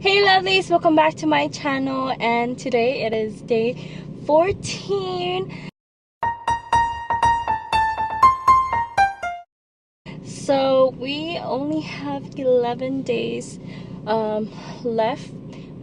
Hey lovelies, welcome back to my channel, and today it is day 14. So we only have 11 days left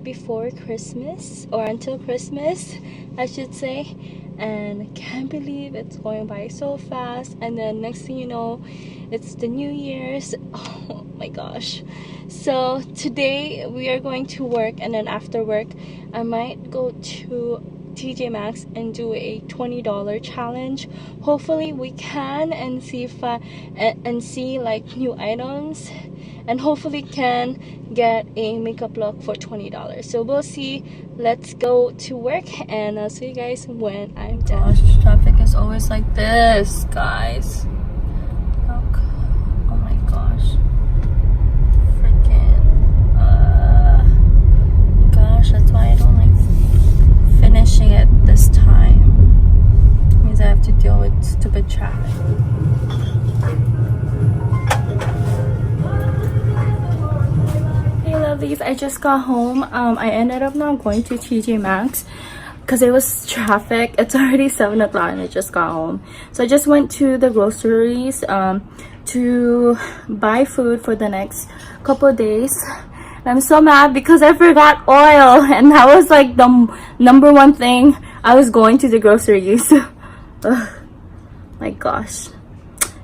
before Christmas, or until Christmas I should say, and I can't believe it's going by so fast. And then next thing you know, it's the New Year's. Oh my gosh. So today we are going to work, and then after work I might go to TJ Maxx and do a $20 challenge. Hopefully we can, and see if and see like new items, and hopefully can get a makeup look for $20. So we'll see. Let's go to work, and I'll see you guys when I'm done. Gosh, traffic is always like this, guys. Look. Oh my gosh. Freaking. Gosh, that's why I don't like finishing it this time. It means I have to deal with stupid traffic. I just got home. I ended up not going to TJ Maxx because it was traffic. It's already 7 o'clock and I just got home. So I just went to the groceries to buy food for the next couple of days. And I'm so mad because I forgot oil, and that was like the number one thing I was going to the groceries. Ugh, my gosh.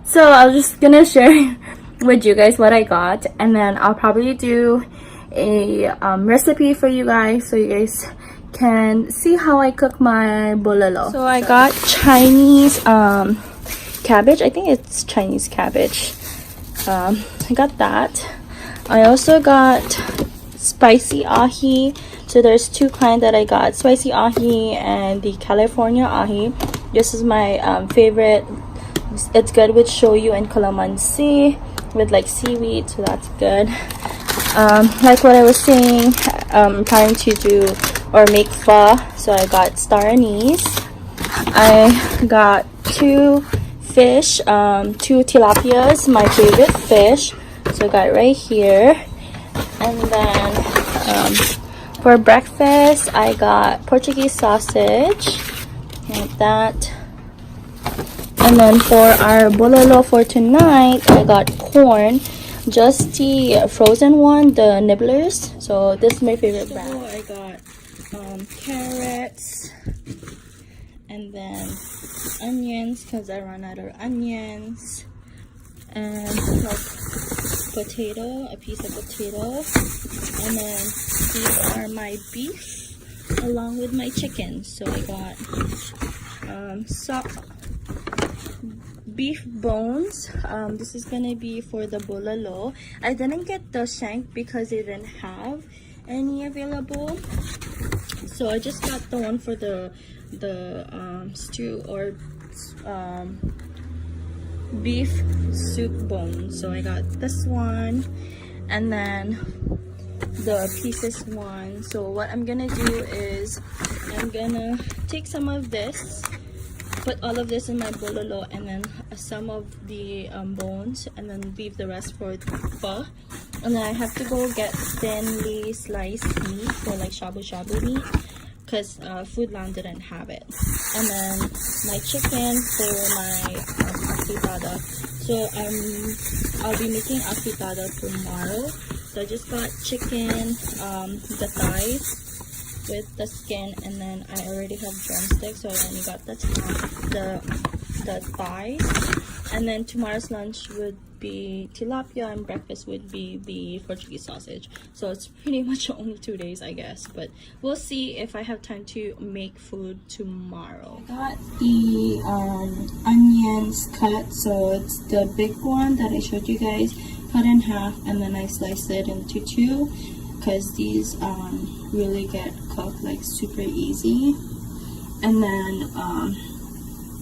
So I was just gonna share with you guys what I got, and then I'll probably do a recipe for you guys so you guys can see how I cook my bulalo. So I got Chinese cabbage. I think it's Chinese cabbage. I got that. I also got spicy ahi. So there's two kinds that I got, spicy ahi and the California ahi. This is my favorite. It's good with shoyu and calamansi with like seaweed, so that's good. Like what I was saying, I'm planning to do or make pho, so I got star anise. I got two fish, two tilapias, my favorite fish, so I got it right here. And then for breakfast I got Portuguese sausage, like that. And then for our bulalo for tonight, I got corn, just the frozen one, the nibblers. So this is my favorite brand. So I got carrots, and then onions because I ran out of onions, and like potato, a piece of potato, and then these are my beef along with my chicken. So I got beef bones. This is gonna be for the bulalo. I didn't get the shank because they didn't have any available, so I just got the one for the stew or beef soup bone. So I got this one, and then the pieces one. So what I'm gonna do is I'm gonna take some of this, put all of this in my bulalo, and then some of the bones, and then leave the rest for pho. And then I have to go get thinly sliced meat for like shabu shabu meat because Foodland didn't have it. And then my chicken for my afritada. So I'll be making afritada tomorrow. So I just got chicken, the thighs with the skin, and then I already have drumsticks, so I only got the thighs. And then tomorrow's lunch would be tilapia, and breakfast would be the Portuguese sausage. So it's pretty much only 2 days, I guess, but we'll see if I have time to make food tomorrow. I got the onions cut, so it's the big one that I showed you guys, cut in half, and then I sliced it into two because these really get cooked like super easy. And then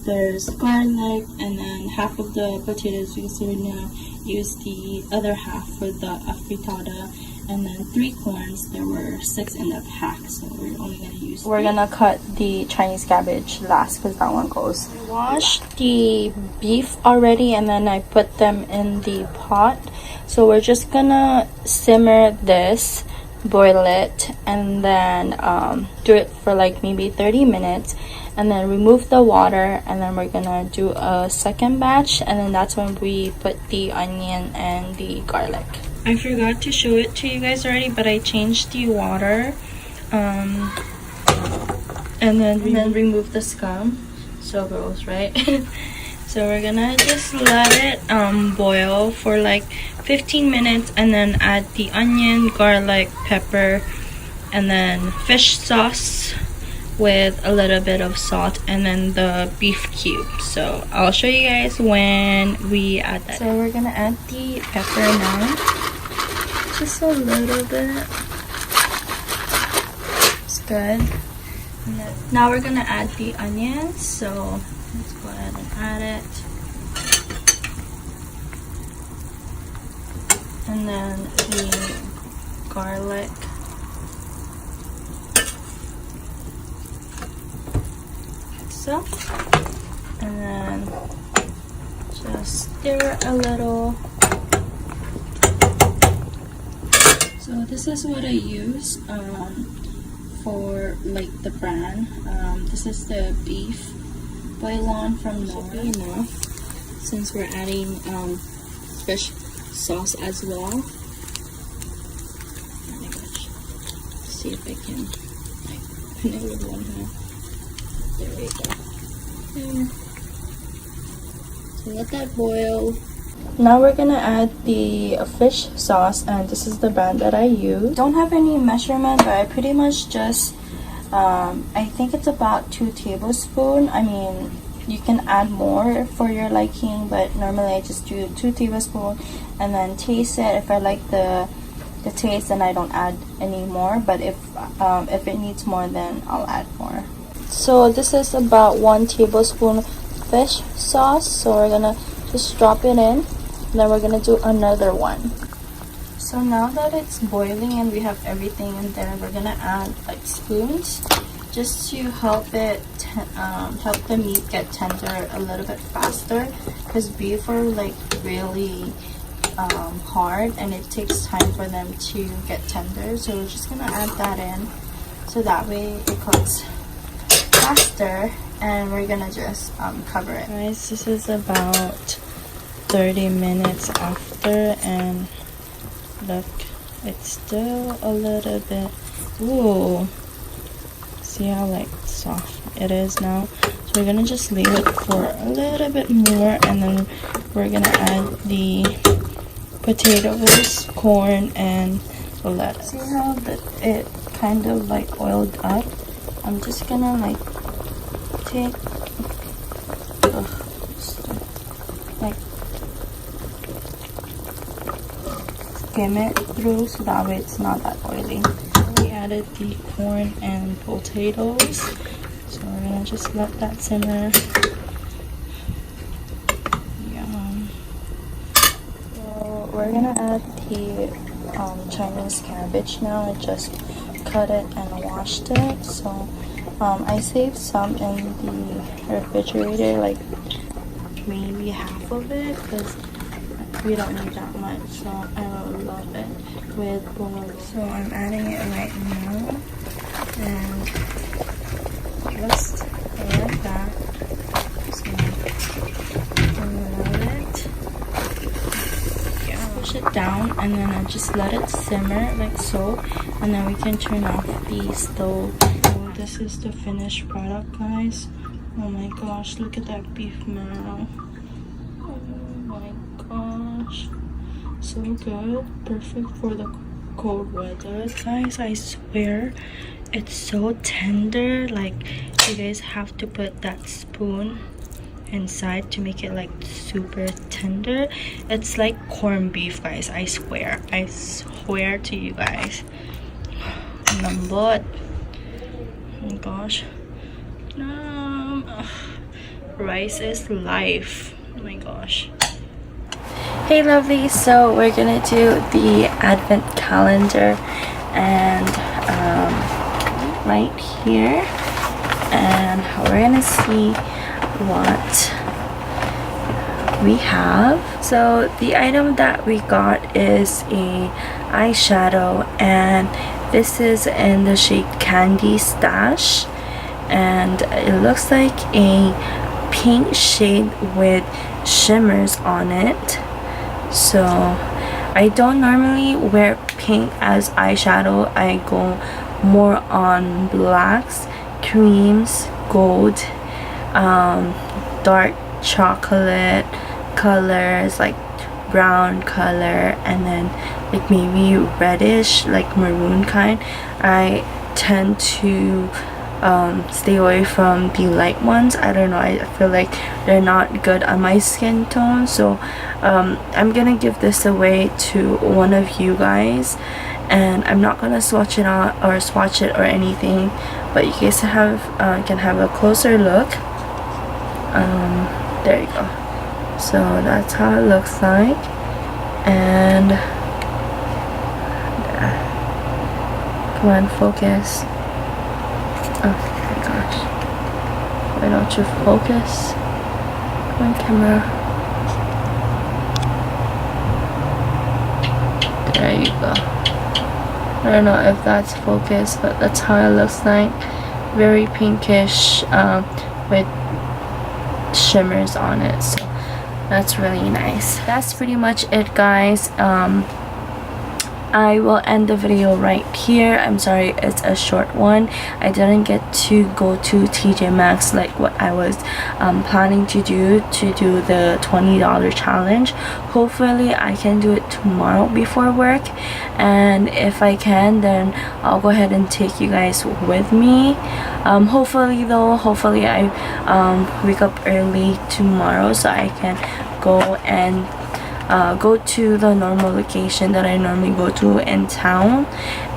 there's garlic, and then half of the potatoes because we're gonna use the other half for the afritada, and then 3 corns. There were 6 in the pack, so we're only gonna use 3. We're gonna cut the Chinese cabbage last because that one goes. I washed the beef already, and then I put them in the pot. So we're just gonna simmer this boil it, and then do it for like maybe 30 minutes, and then remove the water, and then we're gonna do a second batch, and then that's when we put the onion and the garlic. I forgot to show it to you guys already, but I changed the water, and then remove the scum. So gross, right? So we're gonna just let it boil for like 15 minutes, and then add the onion, garlic, pepper, and then fish sauce with a little bit of salt, and then the beef cubes. So I'll show you guys when we add that. So we're gonna add the pepper now, just a little bit. It's good. And then, now we're gonna add the onions. So let's go ahead and add it. And then the garlic. So, and then just stir a little. So this is what I use for like the brand. This is the beef Bulalo from Norway. Enough, since we're adding fish sauce as well. Oh my gosh. See if I can like open it with one hand. There we go. So let that boil. Now we're gonna add the fish sauce, and this is the brand that I use. Don't have any measurement, but I pretty much just I think it's about 2 tablespoons. I mean, you can add more for your liking, but normally I just do 2 tablespoons, and then taste it. If I like the taste, then I don't add any more, but if it needs more, then I'll add more. So this is about 1 tablespoon fish sauce, so we're gonna just drop it in, and then we're gonna do another one. So now that it's boiling and we have everything in there, we're gonna add like spoons just to help it help the meat get tender a little bit faster, because beef are like really hard and it takes time for them to get tender. So we're just gonna add that in, so that way it cooks faster, and we're gonna just cover it. Guys, this is about 30 minutes after, and look, it's still a little bit, ooh, see how like soft it is now. So we're gonna just leave it for a little bit more, and then we're gonna add the potatoes, corn, and the lettuce. See how it kind of like oiled up? I'm just gonna like take like skim it through, so that way it's not that oily. We added the corn and potatoes, so we're gonna just let that simmer. Yum. So we're gonna add the Chinese cabbage now. I just cut it and washed it. So I saved some in the refrigerator, like maybe half of it, because we don't need that much. So I love it with bulalo. So I'm adding it right now, and just like that. So let it, push it down, and then I just let it simmer like so, and then we can turn off the stove. So this is the finished product, guys. Oh my gosh, look at that beef marrow. Oh my gosh, so good. Perfect for the cold weather, guys. I swear it's so tender. Like, you guys have to put that spoon inside to make it like super tender. It's like corned beef, guys. I swear to you guys. Lambot. Oh my gosh. Rice is life. Oh my gosh. Hey lovely, so we're gonna do the advent calendar, and right here, and we're gonna see what we have. So the item that we got is a eyeshadow, and this is in the shade Candy Stash, and it looks like a pink shade with shimmers on it. So I don't normally wear pink as eyeshadow. I go more on blacks, creams, gold, dark chocolate colors like brown color, and then like maybe reddish, like maroon kind. I tend to stay away from the light ones. I don't know, I feel like they're not good on my skin tone. So I'm gonna give this away to one of you guys, and I'm not gonna swatch it on or swatch it or anything, but you guys have can have a closer look. There you go. So that's how it looks like. And come on, focus. Oh my gosh, why don't you focus? Come on, camera. There you go. I don't know if that's focused, but that's how it looks like. Very pinkish with shimmers on it. So that's really nice. That's pretty much it, guys. I will end the video right here. I'm sorry it's a short one. I didn't get to go to TJ Maxx like what I was planning to do the $20 challenge. Hopefully I can do it tomorrow before work, and if I can, then I'll go ahead and take you guys with me. Hopefully I wake up early tomorrow so I can go and go to the normal location that I normally go to in town.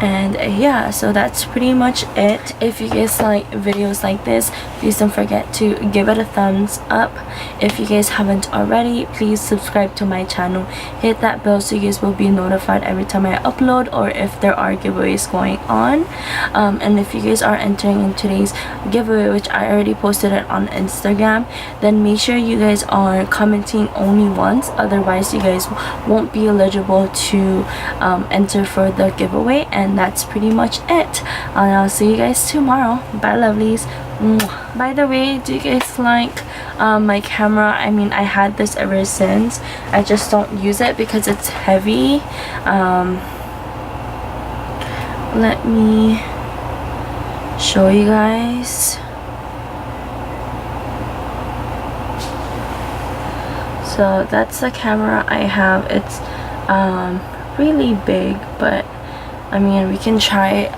And yeah, so that's pretty much it. If you guys like videos like this, please don't forget to give it a thumbs up. If you guys haven't already, please subscribe to my channel, hit that bell so you guys will be notified every time I upload or if there are giveaways going on. And if you guys are entering in today's giveaway, which I already posted it on Instagram, then make sure you guys are commenting only once, otherwise you guys won't be eligible to enter for the giveaway. And that's pretty much it, and I'll see you guys tomorrow. Bye, lovelies. Mwah. By the way, do you guys like my camera? I mean, I had this ever since. I just don't use it because it's heavy. Let me show you guys. So that's the camera I have. It's really big, but I mean, we can try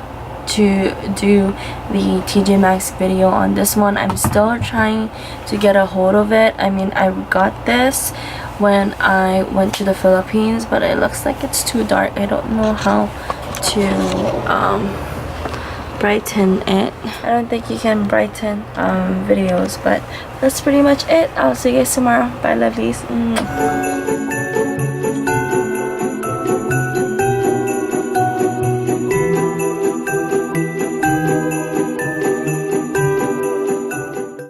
to do the TJ Maxx video on this one. I'm still trying to get a hold of it. I mean, I got this when I went to the Philippines, but it looks like it's too dark. I don't know how to brighten it. I don't think you can brighten videos, but that's pretty much it. I'll see you guys tomorrow. Bye, lovelies.